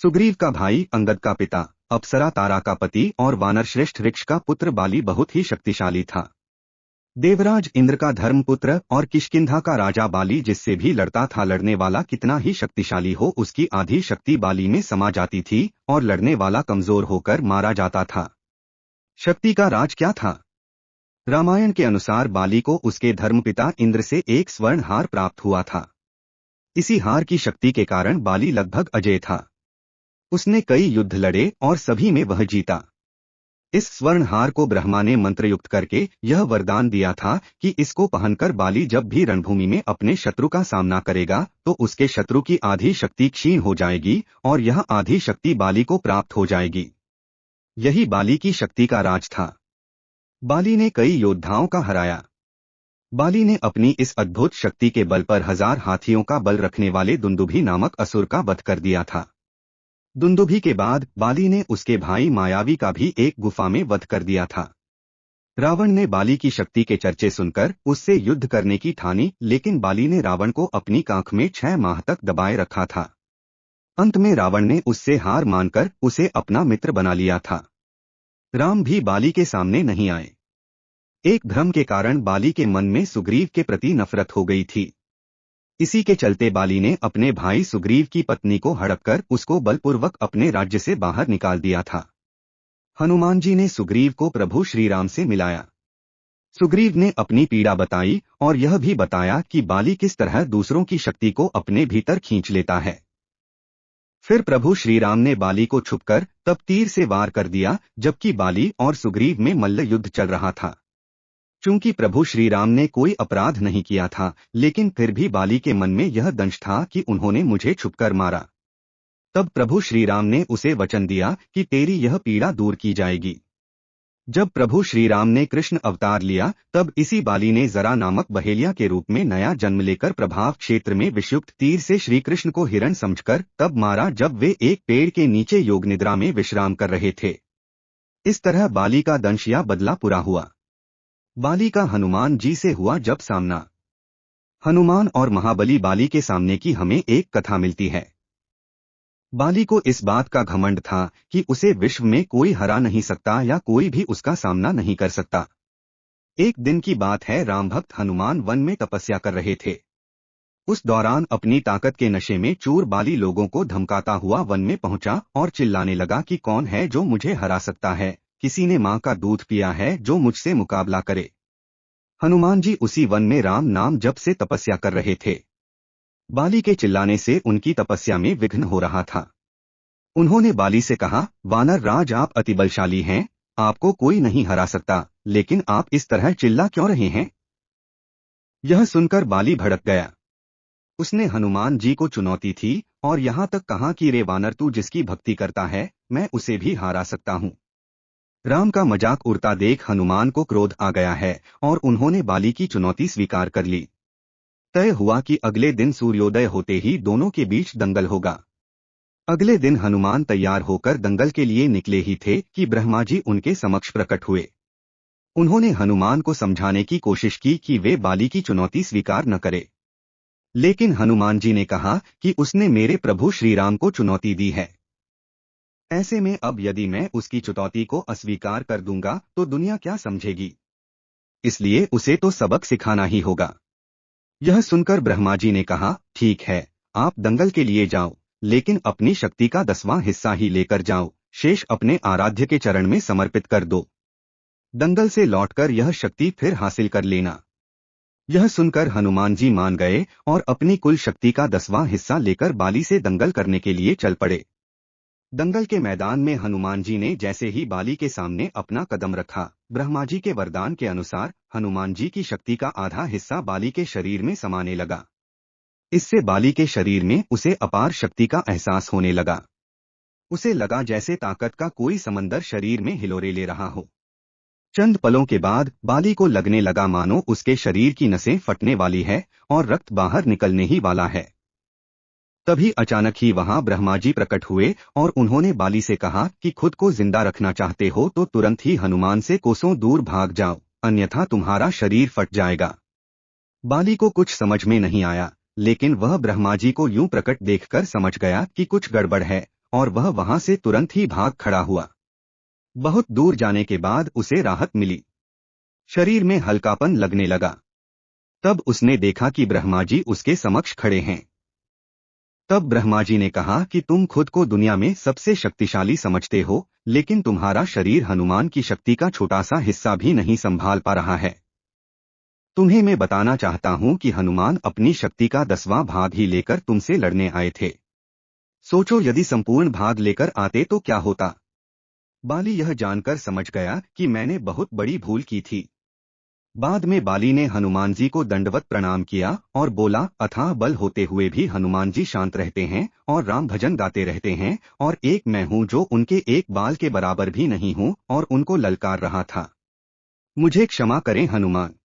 सुग्रीव का भाई अंगद का पिता, अप्सरा तारा का पति और वानरश्रेष्ठ ऋक्ष का पुत्र बाली बहुत ही शक्तिशाली था। देवराज इंद्र का धर्मपुत्र और किष्किंधा का राजा बाली जिससे भी लड़ता था, लड़ने वाला कितना ही शक्तिशाली हो उसकी आधी शक्ति बाली में समा जाती थी और लड़ने वाला कमजोर होकर मारा जाता था। शक्ति का राज क्या था? रामायण के अनुसार बाली को उसके धर्मपिता इंद्र से एक स्वर्ण हार प्राप्त हुआ था। इसी हार की शक्ति के कारण बाली लगभग अजेय था। उसने कई युद्ध लड़े और सभी में वह जीता। इस स्वर्ण हार को ब्रह्मा ने मंत्रयुक्त करके यह वरदान दिया था कि इसको पहनकर बाली जब भी रणभूमि में अपने शत्रु का सामना करेगा तो उसके शत्रु की आधी शक्ति क्षीण हो जाएगी और यह आधी शक्ति बाली को प्राप्त हो जाएगी। यही बाली की शक्ति का राज था। बाली ने कई योद्धाओं का हराया। बाली ने अपनी इस अद्भुत शक्ति के बल पर 1000 हाथियों का बल रखने वाले दुंदुभी नामक असुर का वध कर दिया था। दुंदुभी के बाद बाली ने उसके भाई मायावी का भी एक गुफा में वध कर दिया था। रावण ने बाली की शक्ति के चर्चे सुनकर उससे युद्ध करने की ठानी, लेकिन बाली ने रावण को अपनी कांख में 6 माह तक दबाए रखा था। अंत में रावण ने उससे हार मानकर उसे अपना मित्र बना लिया था। राम भी बाली के सामने नहीं आए। एक भ्रम के कारण बाली के मन में सुग्रीव के प्रति नफरत हो गई थी। इसी के चलते बाली ने अपने भाई सुग्रीव की पत्नी को हड़पकर उसको बलपूर्वक अपने राज्य से बाहर निकाल दिया था। हनुमान जी ने सुग्रीव को प्रभु श्रीराम से मिलाया। सुग्रीव ने अपनी पीड़ा बताई और यह भी बताया कि बाली किस तरह दूसरों की शक्ति को अपने भीतर खींच लेता है। फिर प्रभु श्रीराम ने बाली को छुपकर तब तीर से वार कर दिया, जबकि बाली और सुग्रीव में मल्ल युद्ध चल रहा था। चूंकि प्रभु श्रीराम ने कोई अपराध नहीं किया था, लेकिन फिर भी बाली के मन में यह दंश था कि उन्होंने मुझे छुपकर मारा। तब प्रभु श्रीराम ने उसे वचन दिया कि तेरी यह पीड़ा दूर की जाएगी। जब प्रभु श्रीराम ने कृष्ण अवतार लिया तब इसी बाली ने जरा नामक बहेलिया के रूप में नया जन्म लेकर प्रभाव क्षेत्र में विषयुक्त तीर से श्री कृष्ण को हिरण समझकर तब मारा जब वे एक पेड़ के नीचे योग निद्रा में विश्राम कर रहे थे। इस तरह बाली का दंश या बदला पूरा हुआ। बाली का हनुमान जी से हुआ जब सामना। हनुमान और महाबली बाली के सामने की हमें एक कथा मिलती है। बाली को इस बात का घमंड था कि उसे विश्व में कोई हरा नहीं सकता या कोई भी उसका सामना नहीं कर सकता। एक दिन की बात है, राम भक्त हनुमान वन में तपस्या कर रहे थे। उस दौरान अपनी ताकत के नशे में चूर बाली लोगों को धमकाता हुआ वन में पहुंचा और चिल्लाने लगा कि कौन है जो मुझे हरा सकता है, किसी ने मां का दूध पिया है जो मुझसे मुकाबला करे। हनुमान जी उसी वन में राम नाम जप से तपस्या कर रहे थे। बाली के चिल्लाने से उनकी तपस्या में विघ्न हो रहा था। उन्होंने बाली से कहा, वानर राज आप अति बलशाली हैं, आपको कोई नहीं हरा सकता, लेकिन आप इस तरह चिल्ला क्यों रहे हैं? यह सुनकर बाली भड़क गया। उसने हनुमान जी को चुनौती थी और यहाँ तक कहा कि रे वानर, तू जिसकी भक्ति करता है मैं उसे भी हारा सकता हूँ। राम का मजाक उड़ता देख हनुमान को क्रोध आ गया है और उन्होंने बाली की चुनौती स्वीकार कर ली। तय हुआ कि अगले दिन सूर्योदय होते ही दोनों के बीच दंगल होगा। अगले दिन हनुमान तैयार होकर दंगल के लिए निकले ही थे कि ब्रह्मा जी उनके समक्ष प्रकट हुए। उन्होंने हनुमान को समझाने की कोशिश की कि वे बाली की चुनौती स्वीकार न करे, लेकिन हनुमान जी ने कहा कि उसने मेरे प्रभु श्रीराम को चुनौती दी है। ऐसे में अब यदि मैं उसकी चुनौती को अस्वीकार कर दूंगा तो दुनिया क्या समझेगी, इसलिए उसे तो सबक सिखाना ही होगा। यह सुनकर ब्रह्मा जी ने कहा, ठीक है, आप दंगल के लिए जाओ, लेकिन अपनी शक्ति का 10वां हिस्सा ही लेकर जाओ, शेष अपने आराध्य के चरण में समर्पित कर दो। दंगल से लौटकर यह शक्ति फिर हासिल कर लेना। यह सुनकर हनुमान जी मान गए और अपनी कुल शक्ति का 10वां हिस्सा लेकर बाली से दंगल करने के लिए चल पड़े। दंगल के मैदान में हनुमान जी ने जैसे ही बाली के सामने अपना कदम रखा, ब्रह्मा जी के वरदान के अनुसार हनुमान जी की शक्ति का आधा हिस्सा बाली के शरीर में समाने लगा। इससे बाली के शरीर में उसे अपार शक्ति का एहसास होने लगा। उसे लगा जैसे ताकत का कोई समंदर शरीर में हिलोरे ले रहा हो। चंद पलों के बाद बाली को लगने लगा मानो उसके शरीर की नसें फटने वाली है और रक्त बाहर निकलने ही वाला है। तभी अचानक ही वहां ब्रह्मा जी प्रकट हुए और उन्होंने बाली से कहा कि खुद को जिंदा रखना चाहते हो तो तुरंत ही हनुमान से कोसों दूर भाग जाओ, अन्यथा तुम्हारा शरीर फट जाएगा। बाली को कुछ समझ में नहीं आया, लेकिन वह ब्रह्मा जी को यूं प्रकट देखकर समझ गया कि कुछ गड़बड़ है और वह वहां से तुरंत ही भाग खड़ा हुआ। बहुत दूर जाने के बाद उसे राहत मिली। शरीर में हल्कापन लगने लगा। तब उसने देखा कि ब्रह्मा जी उसके समक्ष खड़े हैं। तब ब्रह्मा जी ने कहा कि तुम खुद को दुनिया में सबसे शक्तिशाली समझते हो, लेकिन तुम्हारा शरीर हनुमान की शक्ति का छोटा सा हिस्सा भी नहीं संभाल पा रहा है। तुम्हें मैं बताना चाहता हूं कि हनुमान अपनी शक्ति का 10वां भाग ही लेकर तुमसे लड़ने आए थे। सोचो यदि संपूर्ण भाग लेकर आते तो क्या होता। बाली यह जानकर समझ गया कि मैंने बहुत बड़ी भूल की थी। बाद में बाली ने हनुमान जी को दंडवत प्रणाम किया और बोला, अथाह बल होते हुए भी हनुमान जी शांत रहते हैं और राम भजन गाते रहते हैं, और एक मैं हूँ जो उनके एक बाल के बराबर भी नहीं हूँ और उनको ललकार रहा था। मुझे क्षमा करें हनुमान।